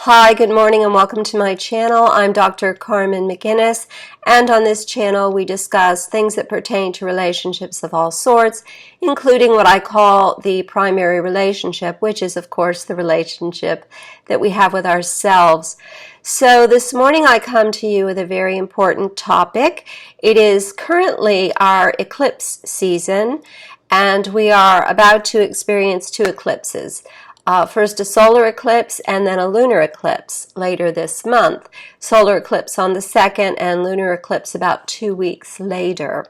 Hi, good morning and welcome to my channel. I'm Dr. Carmen McGuinness, and on this channel we discuss things that pertain to relationships of all sorts, including what I call the primary relationship, which is of course the relationship that we have with ourselves. So this morning I come to you with a very important topic. It is currently our eclipse season, and we are about to experience two eclipses. First a solar eclipse and then a lunar eclipse later this month. Solar eclipse on the 2nd and lunar eclipse about 2 weeks later.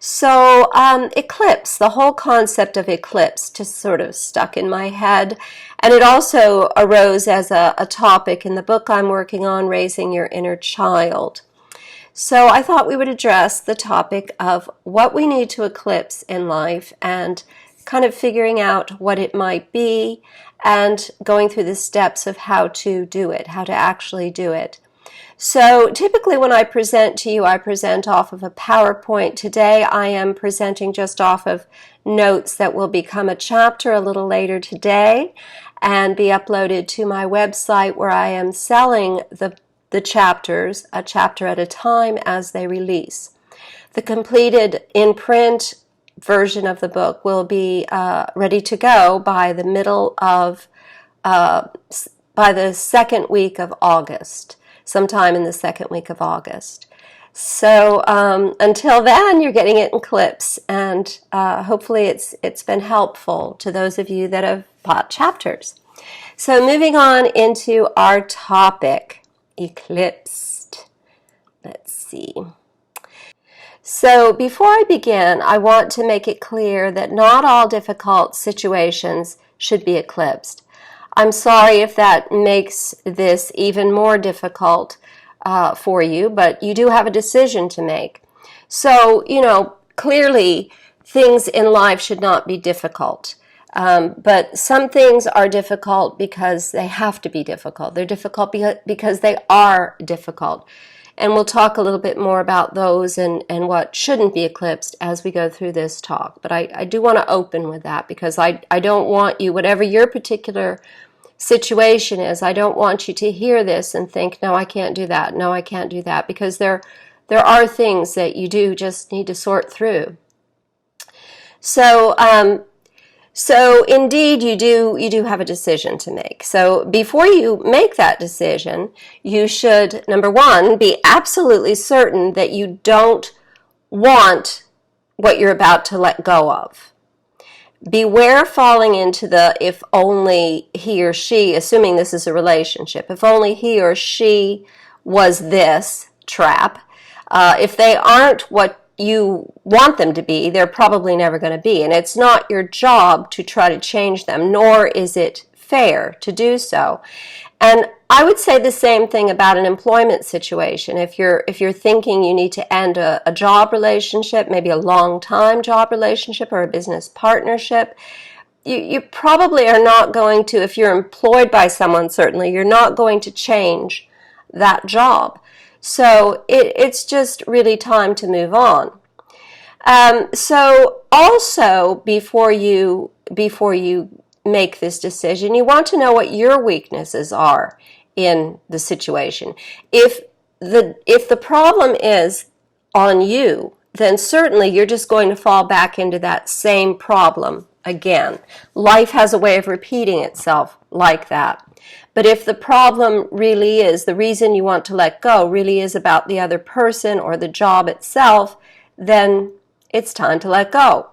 So eclipse, the whole concept of eclipse just sort of stuck in my head. And it also arose as a topic in the book I'm working on, Raising Your Inner Child. So I thought we would address the topic of what we need to eclipse in life and kind of figuring out what it might be and going through the steps of how to do it, how to actually do it. So typically when I present to you, I present off of a PowerPoint. Today I am presenting just off of notes that will become a chapter a little later today and be uploaded to my website, where I am selling the chapters, a chapter at a time, as they release. The completed in print version of the book will be ready to go by the by the second week of August, sometime in the second week of August. So until then, you're getting it in clips, and hopefully it's been helpful to those of you that have bought chapters. So moving on into our topic, eclipsed. Let's see. So before I begin, I want to make it clear that not all difficult situations should be eclipsed. I'm sorry if that makes this even more difficult for you, but you do have a decision to make. So, clearly things in life should not be difficult. But some things are difficult because they have to be difficult. They're difficult because they are difficult. And we'll talk a little bit more about those and what shouldn't be eclipsed as we go through this talk. But I do want to open with that, because I don't want you, whatever your particular situation is, I don't want you to hear this and think, no, I can't do that, no, I can't do that, because there are things that you do just need to sort through. So indeed, you do have a decision to make. So before you make that decision, you should, number one, be absolutely certain that you don't want what you're about to let go of. Beware falling into the if only he or she, assuming this is a relationship, if only he or she was this trap. If they aren't what you want them to be, they're probably never going to be. And it's not your job to try to change them, nor is it fair to do so. And I would say the same thing about an employment situation. If you're thinking you need to end a job relationship, maybe a long-time job relationship or a business partnership, you probably are not going to, if you're employed by someone, certainly, you're not going to change that job. So it's just really time to move on. So also, before you make this decision, you want to know what your weaknesses are in the situation. If the problem is on you, then certainly you're just going to fall back into that same problem again. Life has a way of repeating itself like that. But if the problem really is, the reason you want to let go really is about the other person or the job itself, then it's time to let go.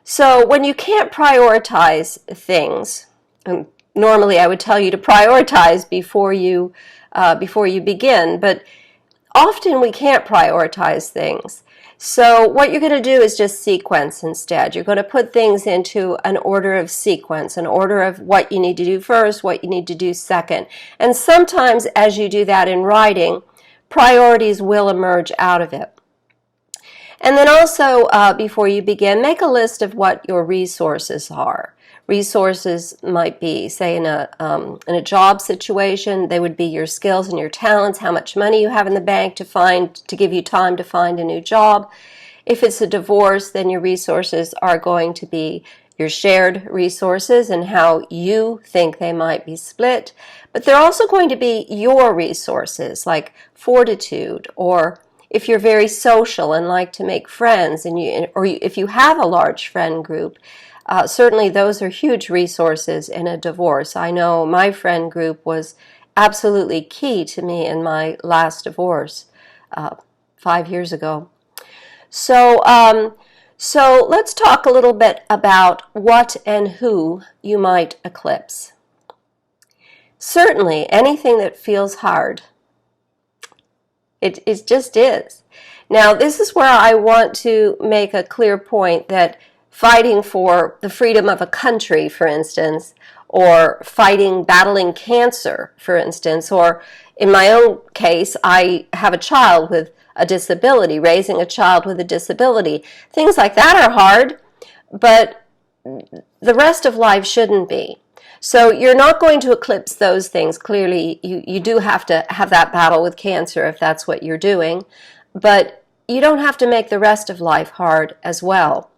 So when you can't prioritize things, and normally I would tell you to prioritize before you begin, but often we can't prioritize things. So what you're going to do is just sequence instead. You're going to put things into an order of sequence, an order of what you need to do first, what you need to do second. And sometimes as you do that in writing, priorities will emerge out of it. And then also, before you begin, make a list of what your resources are. Resources might be, say, in a job situation, they would be your skills and your talents, how much money you have in the bank to give you time to find a new job. If it's a divorce, then your resources are going to be your shared resources and how you think they might be split, but they're also going to be your resources, like fortitude, or if you're very social and like to make friends, if you have a large friend group, certainly those are huge resources in a divorce. I know my friend group was absolutely key to me in my last divorce 5 years ago. So let's talk a little bit about what and who you might eclipse. Certainly, anything that feels hard. It just is. Now, this is where I want to make a clear point that fighting for the freedom of a country, for instance, or battling cancer, for instance, or in my own case, I have a child with a disability, raising a child with a disability. Things like that are hard, but the rest of life shouldn't be. So you're not going to eclipse those things. Clearly, you do have to have that battle with cancer if that's what you're doing, but you don't have to make the rest of life hard as well.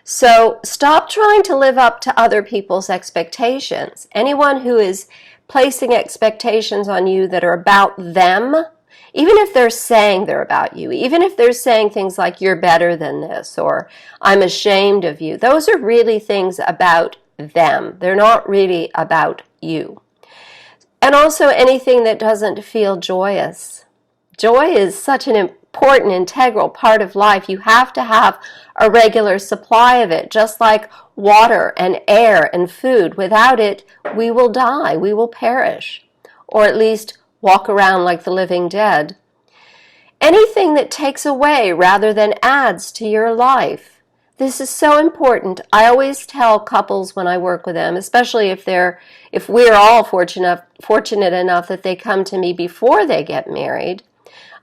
So stop trying to live up to other people's expectations. Anyone who is placing expectations on you that are about them, even if they're saying they're about you, even if they're saying things like you're better than this or I'm ashamed of you, those are really things about them. They're not really about you. And also anything that doesn't feel joyous. Joy is such an important, integral part of life. You have to have a regular supply of it, just like water and air and food. Without it, we will die, we will perish, or at least walk around like the living dead. Anything that takes away rather than adds to your life. This is so important. I always tell couples when I work with them, especially if we're all fortunate enough that they come to me before they get married,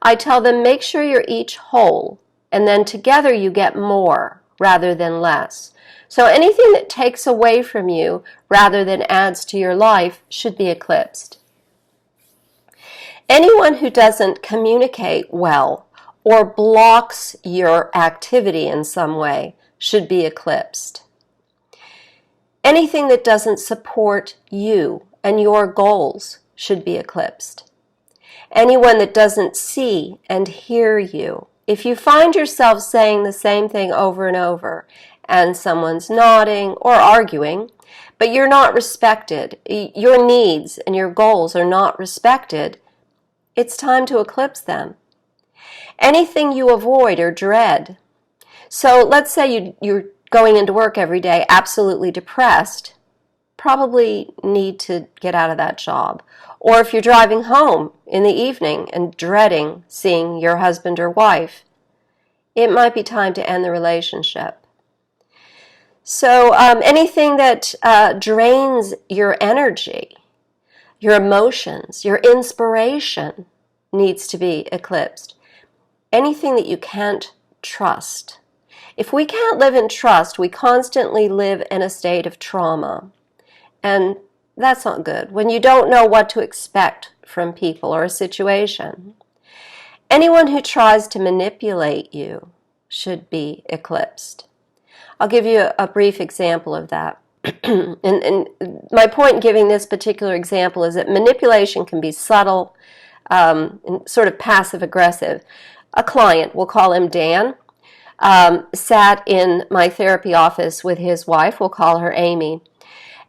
I tell them make sure you're each whole, and then together you get more rather than less. So anything that takes away from you rather than adds to your life should be eclipsed. Anyone who doesn't communicate well or blocks your activity in some way should be eclipsed. Anything that doesn't support you and your goals should be eclipsed. Anyone that doesn't see and hear you. If you find yourself saying the same thing over and over and someone's nodding or arguing, but you're not respected, your needs and your goals are not respected, it's time to eclipse them. Anything you avoid or dread. So let's say you're going into work every day absolutely depressed, probably need to get out of that job. Or if you're driving home in the evening and dreading seeing your husband or wife, it might be time to end the relationship. So anything that drains your energy, your emotions, your inspiration needs to be eclipsed. Anything that you can't trust. If we can't live in trust, we constantly live in a state of trauma. And that's not good. When you don't know what to expect from people or a situation. Anyone who tries to manipulate you should be eclipsed. I'll give you a brief example of that. and my point in giving this particular example is that manipulation can be subtle and sort of passive-aggressive. A client, we'll call him Dan, sat in my therapy office with his wife, we'll call her Amy.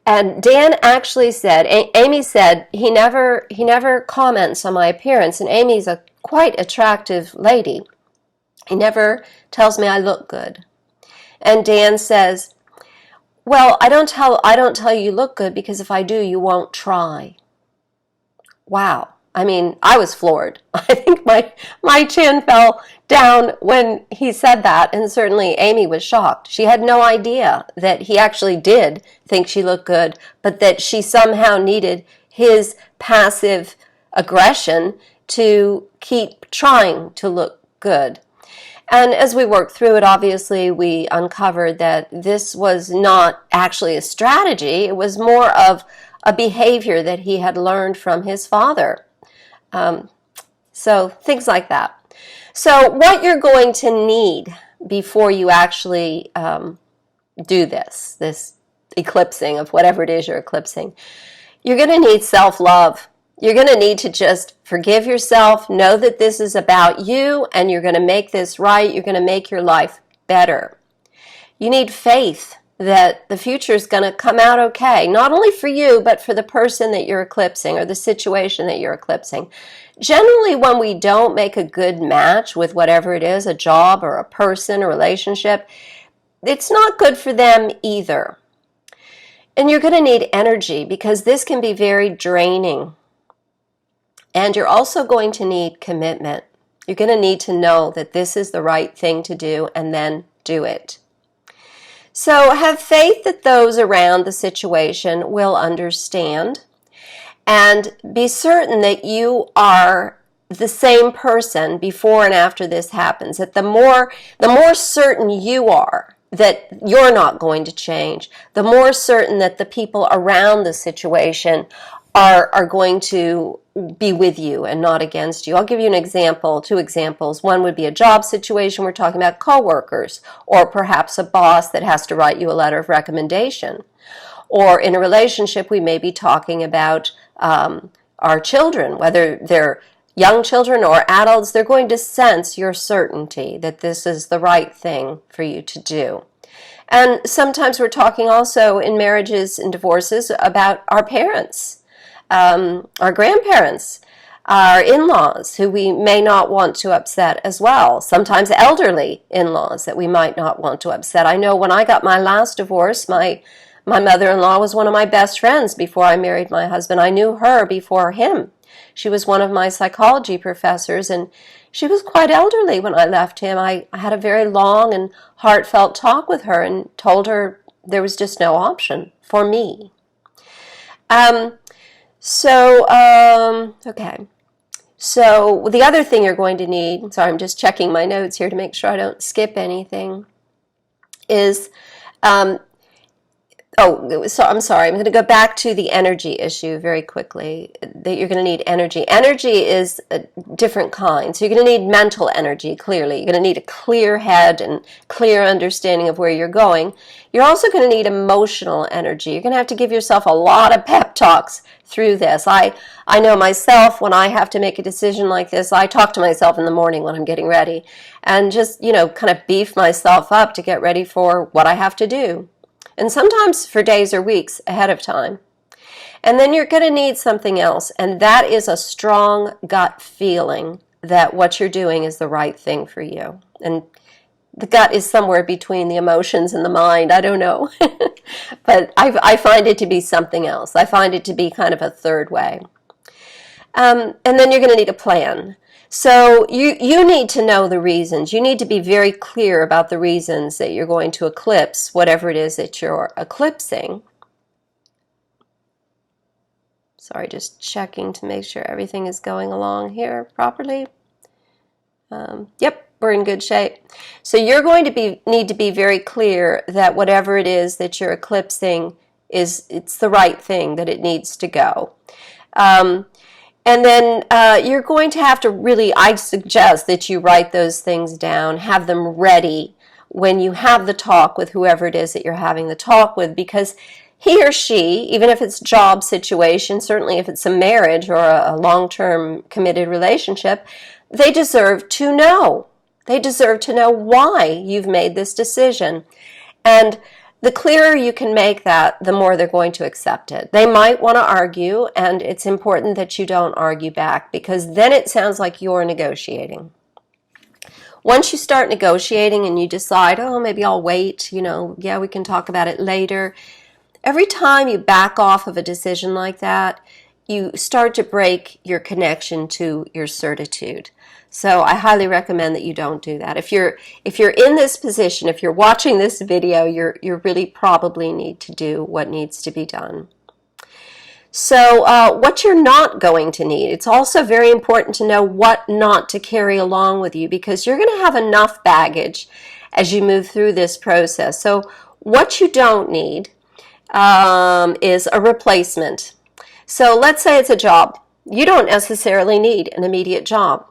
And Dan actually said, Amy said, he never comments on my appearance, and Amy's a quite attractive lady. He never tells me I look good. And Dan says, well, I don't tell you look good because if I do, you won't try. Wow. I mean, I was floored. I think my chin fell down when he said that, and certainly Amy was shocked. She had no idea that he actually did think she looked good, but that she somehow needed his passive aggression to keep trying to look good. And as we worked through it, obviously, we uncovered that this was not actually a strategy. It was more of a behavior that he had learned from his father. So things like that. So what you're going to need before you actually do this eclipsing of whatever it is you're eclipsing, you're going to need self-love. You're going to need to just forgive yourself, know that this is about you, and you're going to make this right. You're going to make your life better. You need faith that the future is going to come out okay, not only for you, but for the person that you're eclipsing or the situation that you're eclipsing. Generally, when we don't make a good match with whatever it is, a job or a person, a relationship, it's not good for them either. And you're going to need energy because this can be very draining. And you're also going to need commitment. You're going to need to know that this is the right thing to do and then do it. So have faith that those around the situation will understand, and be certain that you are the same person before and after this happens. That the more certain you are that you're not going to change, the more certain that the people around the situation are going to be with you and not against you. I'll give you an example, two examples. One would be a job situation. We're talking about coworkers, or perhaps a boss that has to write you a letter of recommendation. Or in a relationship, we may be talking about our children, whether they're young children or adults. They're going to sense your certainty that this is the right thing for you to do. And sometimes we're talking also in marriages and divorces about our parents, our grandparents, our in-laws who we may not want to upset as well. Sometimes elderly in-laws that we might not want to upset. I know when I got my last divorce, my mother-in-law was one of my best friends before I married my husband. I knew her before him. She was one of my psychology professors, and she was quite elderly when I left him. I had a very long and heartfelt talk with her and told her there was just no option for me. Okay. So the other thing you're going to need, sorry, I'm just checking my notes here to make sure I don't skip anything, is, I'm sorry, I'm going to go back to the energy issue very quickly, that you're going to need energy. Energy is a different kind. So you're going to need mental energy, clearly. You're going to need a clear head and clear understanding of where you're going. You're also going to need emotional energy. You're going to have to give yourself a lot of pep talks through this. I know myself, when I have to make a decision like this, I talk to myself in the morning when I'm getting ready and just, kind of beef myself up to get ready for what I have to do. And sometimes for days or weeks ahead of time. And then you're going to need something else, and that is a strong gut feeling that what you're doing is the right thing for you. And the gut is somewhere between the emotions and the mind. I don't know. But I find it to be something else. I find it to be kind of a third way. And then you're going to need a plan. So you need to know the reasons. You need to be very clear about the reasons that you're going to eclipse whatever it is that you're eclipsing. Sorry, just checking to make sure everything is going along here properly. Yep, we're in good shape. So you're going to need to be very clear that whatever it is that you're eclipsing it's the right thing, that it needs to go. And then you're going to have to really, I suggest that you write those things down, have them ready when you have the talk with whoever it is that you're having the talk with, because he or she, even if it's a job situation, certainly if it's a marriage or a long-term committed relationship, they deserve to know. They deserve to know why you've made this decision. And the clearer you can make that, the more they're going to accept it. They might want to argue, and it's important that you don't argue back, because then it sounds like you're negotiating. Once you start negotiating and you decide, oh, maybe I'll wait, yeah, we can talk about it later. Every time you back off of a decision like that, you start to break your connection to your certitude. So I highly recommend that you don't do that. If you're in this position, if you're watching this video, you really probably need to do what needs to be done. So what you're not going to need, it's also very important to know what not to carry along with you, because you're going to have enough baggage as you move through this process. So what you don't need is a replacement. So let's say it's a job. You don't necessarily need an immediate job.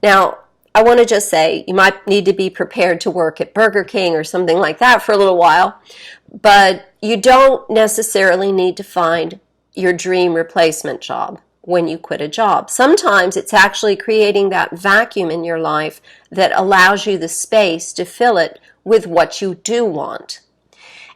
Now, I want to just say you might need to be prepared to work at Burger King or something like that for a little while, but you don't necessarily need to find your dream replacement job when you quit a job. Sometimes it's actually creating that vacuum in your life that allows you the space to fill it with what you do want.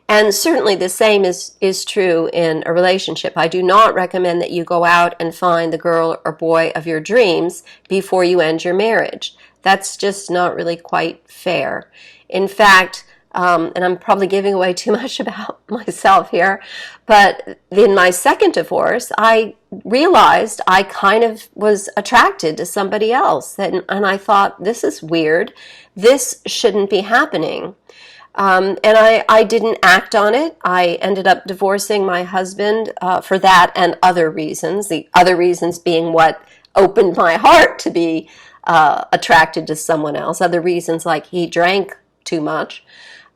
And certainly the same is true in a relationship. I do not recommend that you go out and find the girl or boy of your dreams before you end your marriage. That's just not really quite fair. In fact, and I'm probably giving away too much about myself here, but in my second divorce, I realized I kind of was attracted to somebody else. And I thought, this is weird. This shouldn't be happening. And I didn't act on it. I ended up divorcing my husband for that and other reasons. The other reasons being what opened my heart to be attracted to someone else. Other reasons like he drank too much.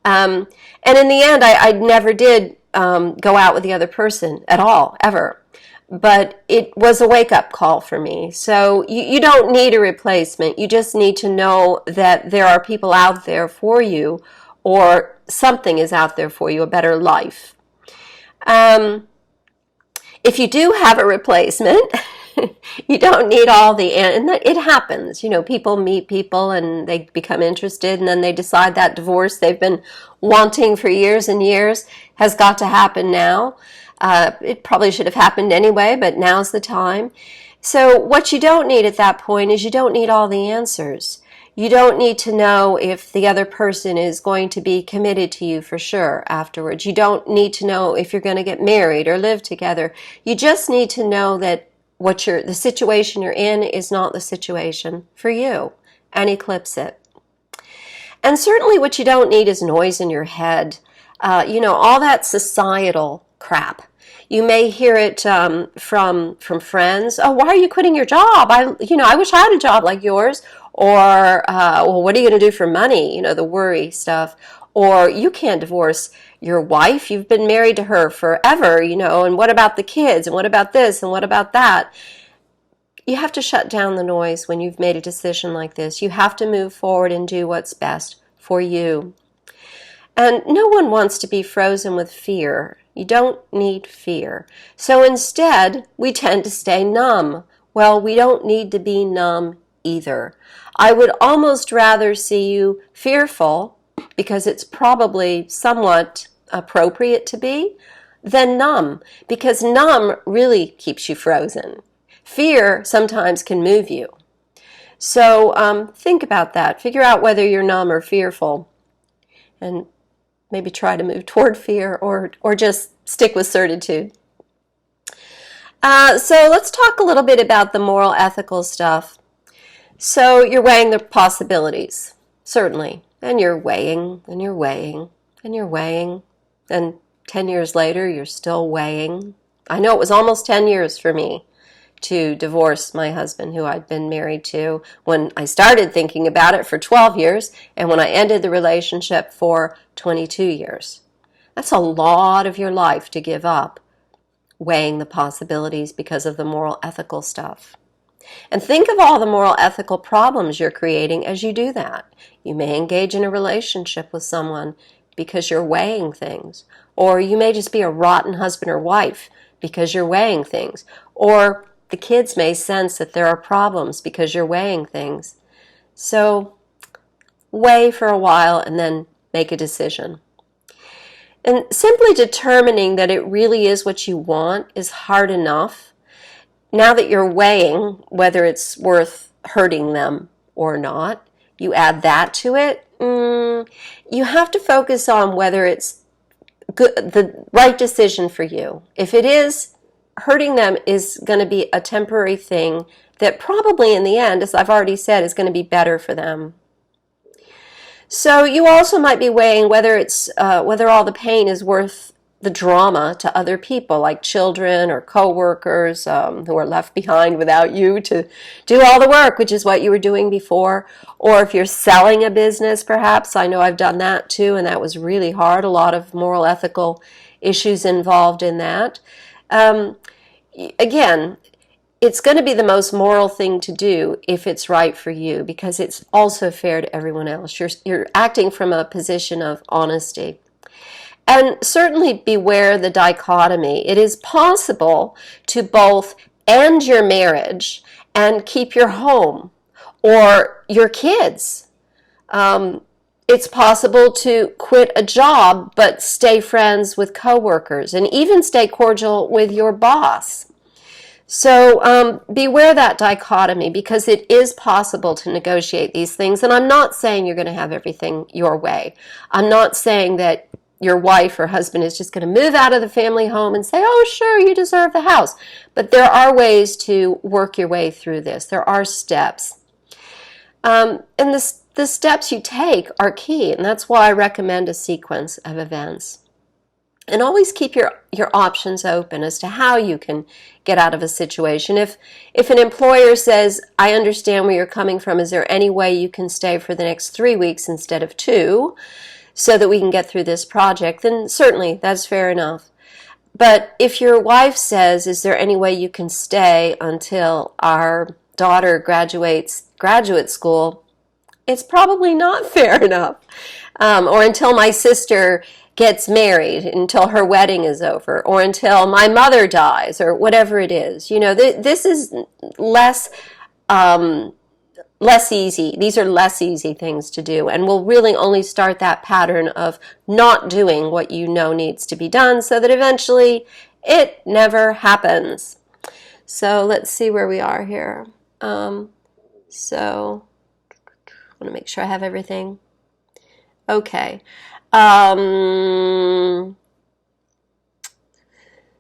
And in the end, I never did go out with the other person at all, ever. But it was a wake-up call for me. So you don't need a replacement. You just need to know that there are people out there for you, or something is out there for you, a better life. If you do have a replacement, you don't need all the, and it happens. You know, people meet people and they become interested, and then they decide that divorce they've been wanting for years and years has got to happen now. It probably should have happened anyway, but now's the time. So what you don't need at that point is you don't need all the answers. You don't need to know if the other person is going to be committed to you for sure afterwards. You don't need to know if you're going to get married or live together. You just need to know that the situation you're in is not the situation for you, and eclipse it. And certainly what you don't need is noise in your head. All that societal crap. You may hear it from friends. Oh, why are you quitting your job? I wish I had a job like yours. Or, well, what are you going to do for money? The worry stuff. Or you can't divorce your wife. You've been married to her forever, and what about the kids? And what about this? And what about that? You have to shut down the noise when you've made a decision like this. You have to move forward and do what's best for you. And no one wants to be frozen with fear. You don't need fear. So instead, we tend to stay numb. Well, we don't need to be numb either. I would almost rather see you fearful, because it's probably somewhat appropriate to be, than numb, because numb really keeps you frozen. Fear sometimes can move you. So think about that. Figure out whether you're numb or fearful, and maybe try to move toward fear, or just stick with certitude. So let's talk a little bit about the moral, ethical stuff. So you're weighing the possibilities, certainly, and you're weighing, and you're weighing, and you're weighing, and 10 years later, you're still weighing. I know it was almost 10 years for me to divorce my husband, who I'd been married to when I started thinking about it for 12 years, and when I ended the relationship for 22 years. That's a lot of your life to give up, weighing the possibilities because of the moral, ethical stuff. And think of all the moral, ethical problems you're creating as you do that. You may engage in a relationship with someone because you're weighing things. Or you may just be a rotten husband or wife because you're weighing things. Or the kids may sense that there are problems because you're weighing things. So weigh for a while and then make a decision. And simply determining that it really is what you want is hard enough. Now that you're weighing whether it's worth hurting them or not, you add that to it. You have to focus on whether it's good, the right decision for you. If it is, hurting them is going to be a temporary thing that probably in the end, as I've already said, is going to be better for them. So you also might be weighing whether all the pain is worth the drama to other people, like children or coworkers who are left behind without you to do all the work, which is what you were doing before. Or if you're selling a business, perhaps. I know I've done that too, and that was really hard. A lot of moral, ethical issues involved in that. Again, it's going to be the most moral thing to do if it's right for you, because it's also fair to everyone else. You're acting from a position of honesty. And certainly beware the dichotomy. It is possible to both end your marriage and keep your home or your kids. It's possible to quit a job but stay friends with coworkers and even stay cordial with your boss. So beware that dichotomy, because it is possible to negotiate these things. And I'm not saying you're going to have everything your way. I'm not saying that your wife or husband is just going to move out of the family home and say, oh, sure, you deserve the house. But there are ways to work your way through this. There are steps. And the steps you take are key, and that's why I recommend a sequence of events. And always keep your options open as to how you can get out of a situation. If an employer says, I understand where you're coming from, is there any way you can stay for the next 3 weeks instead of 2 so that we can get through this project, then certainly that's fair enough. But if your wife says, is there any way you can stay until our daughter graduates graduate school, it's probably not fair enough. Or until my sister gets married, until her wedding is over, or until my mother dies, or whatever it is. You know, this is less easy. These are less easy things to do, and will really only start that pattern of not doing what you know needs to be done, so that eventually it never happens. So let's see where we are here. So I want to make sure I have everything. Okay.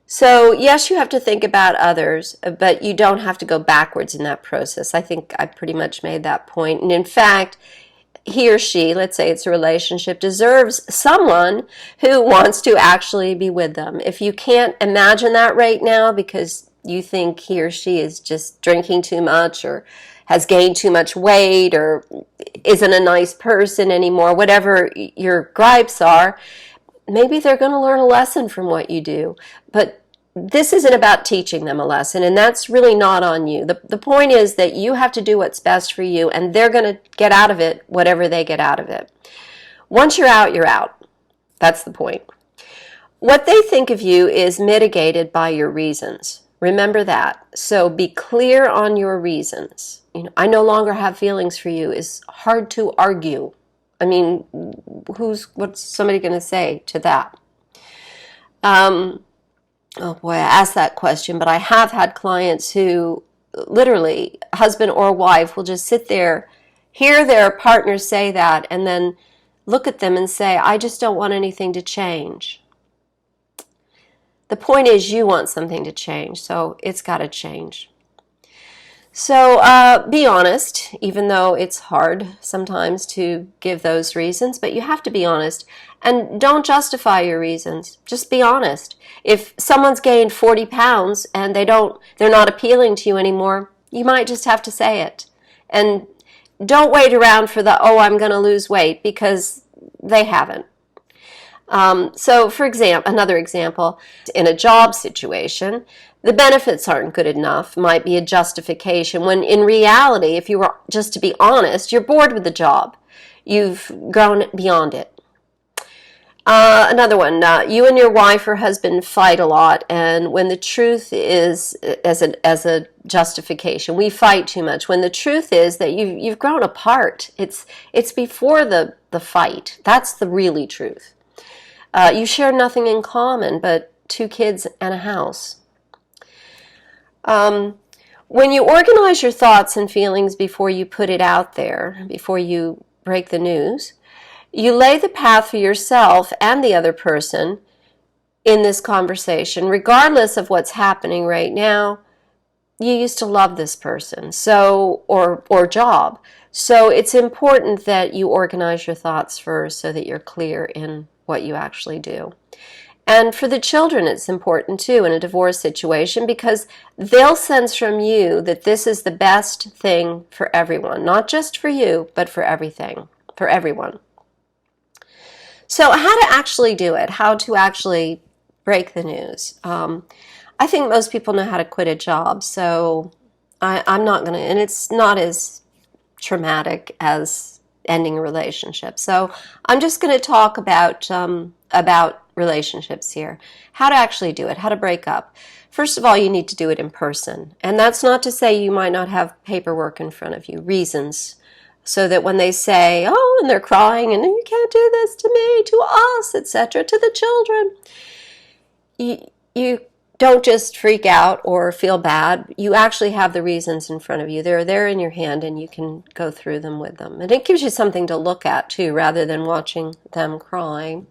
So yes, you have to think about others, but you don't have to go backwards in that process. I think I pretty much made that point. And in fact, he or she, let's say it's a relationship, deserves someone who wants to actually be with them. If you can't imagine that right now because you think he or she is just drinking too much or has gained too much weight or isn't a nice person anymore, whatever your gripes are, maybe they're going to learn a lesson from what you do. But this isn't about teaching them a lesson, and that's really not on you. The point is that you have to do what's best for you, and they're going to get out of it whatever they get out of it. Once you're out, you're out. That's the point. What they think of you is mitigated by your reasons. Remember that. So be clear on your reasons. You know, I no longer have feelings for you is hard to argue. I mean, what's somebody going to say to that? Oh boy, I asked that question, but I have had clients who literally, husband or wife, will just sit there, hear their partner say that, and then look at them and say, I just don't want anything to change. The point is you want something to change, so it's got to change. So be honest, even though it's hard sometimes to give those reasons, but you have to be honest. And don't justify your reasons. Just be honest. If someone's gained 40 pounds and they're not appealing to you anymore, you might just have to say it. And don't wait around for I'm going to lose weight, because they haven't. So for example, another example, in a job situation, the benefits aren't good enough, might be a justification, when in reality, if you were just to be honest, you're bored with the job. You've grown beyond it. Another one, you and your wife or husband fight a lot, and when the truth is, as a justification, we fight too much, when the truth is that you've grown apart. It's before the fight. That's the really truth. You share nothing in common but 2 kids and a house. When you organize your thoughts and feelings before you put it out there, before you break the news, you lay the path for yourself and the other person in this conversation, regardless of what's happening right now. You used to love this person, or job. So it's important that you organize your thoughts first so that you're clear in what you actually do. And for the children, it's important too in a divorce situation, because they'll sense from you that this is the best thing for everyone, not just for you, but for everyone. So how to actually do it, how to actually break the news. I think most people know how to quit a job, so I'm not going to, and it's not as traumatic as ending a relationship. So I'm just going to talk about relationships here, how to actually do it, how to break up. First of all, you need to do it in person, and that's not to say you might not have paperwork in front of you, reasons, so that when they say, oh, and they're crying, and you can't do this to me, to us, etc., to the children, you don't just freak out or feel bad. You actually have the reasons in front of you. They're there in your hand, and you can go through them with them. And it gives you something to look at, too, rather than watching them cry.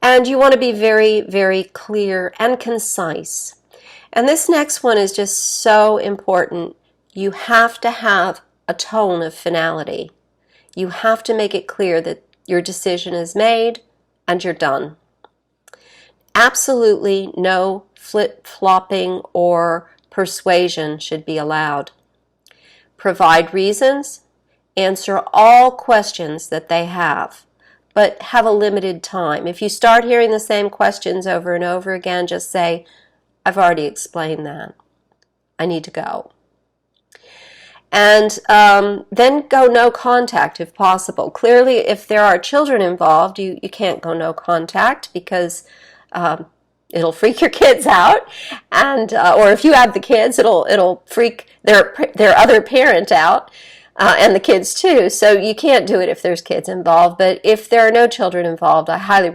And you want to be very, very clear and concise. And this next one is just so important. You have to have a tone of finality. You have to make it clear that your decision is made and you're done. Absolutely no flip-flopping or persuasion should be allowed. Provide reasons, answer all questions that they have, but have a limited time. If you start hearing the same questions over and over again, just say, I've already explained that. I need to go. And then go no contact if possible. Clearly, if there are children involved, you can't go no contact because it'll freak your kids out, and or if you have the kids, it'll freak their other parent out, and the kids too. So you can't do it if there's kids involved. But if there are no children involved, I highly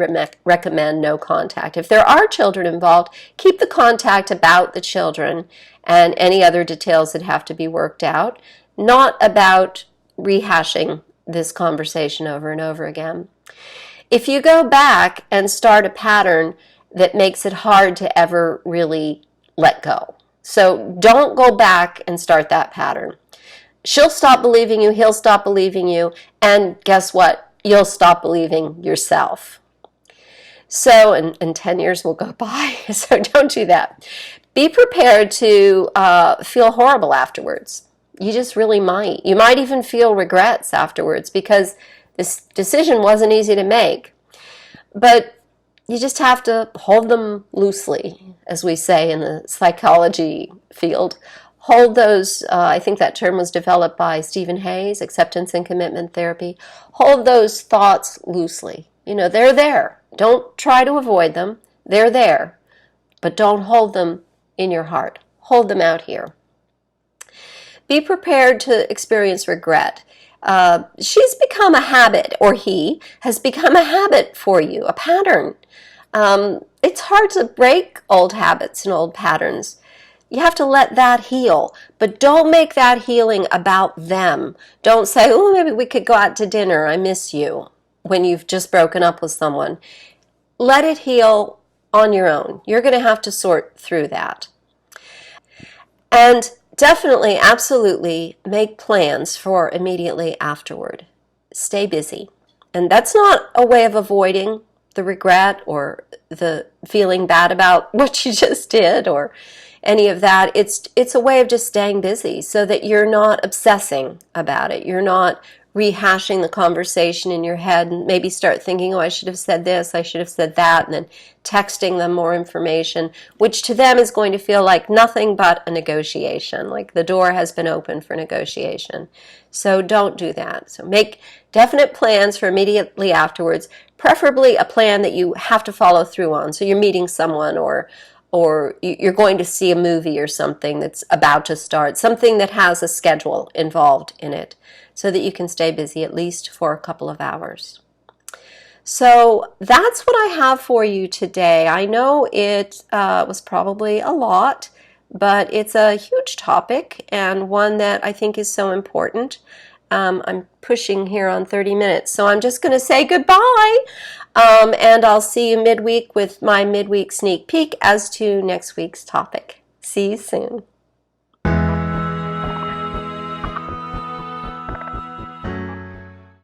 recommend no contact. If there are children involved, keep the contact about the children and any other details that have to be worked out, not about rehashing this conversation over and over again. If you go back and start a pattern that makes it hard to ever really let go. So don't go back and start that pattern. She'll stop believing you, he'll stop believing you, and guess what? You'll stop believing yourself. So, and 10 years will go by, so don't do that. Be prepared to feel horrible afterwards. You just really might. You might even feel regrets afterwards because this decision wasn't easy to make. But you just have to hold them loosely, as we say in the psychology field. Hold those, I think that term was developed by Stephen Hayes, acceptance and commitment therapy. Hold those thoughts loosely. You know, they're there. Don't try to avoid them. They're there. But don't hold them in your heart. Hold them out here. Be prepared to experience regret. She's become a habit, or he has become a habit for you, a pattern. It's hard to break old habits and old patterns. You have to let that heal, but don't make that healing about them. Don't say, oh, maybe we could go out to dinner, I miss you, when you've just broken up with someone. Let it heal on your own. You're going to have to sort through that. And definitely, absolutely, make plans for immediately afterward. Stay busy. And that's not a way of avoiding the regret or the feeling bad about what you just did or any of that. It's a way of just staying busy so that you're not obsessing about it. You're not rehashing the conversation in your head and maybe start thinking, oh, I should have said this, I should have said that, and then texting them more information, which to them is going to feel like nothing but a negotiation, like the door has been opened for negotiation. So don't do that. So make definite plans for immediately afterwards, preferably a plan that you have to follow through on. So you're meeting someone or you're going to see a movie or something that's about to start, something that has a schedule involved in it, so that you can stay busy at least for a couple of hours. So that's what I have for you today. I know it was probably a lot, but it's a huge topic and one that I think is so important. I'm pushing here on 30 minutes, so I'm just going to say goodbye, and I'll see you midweek with my midweek sneak peek as to next week's topic. See you soon.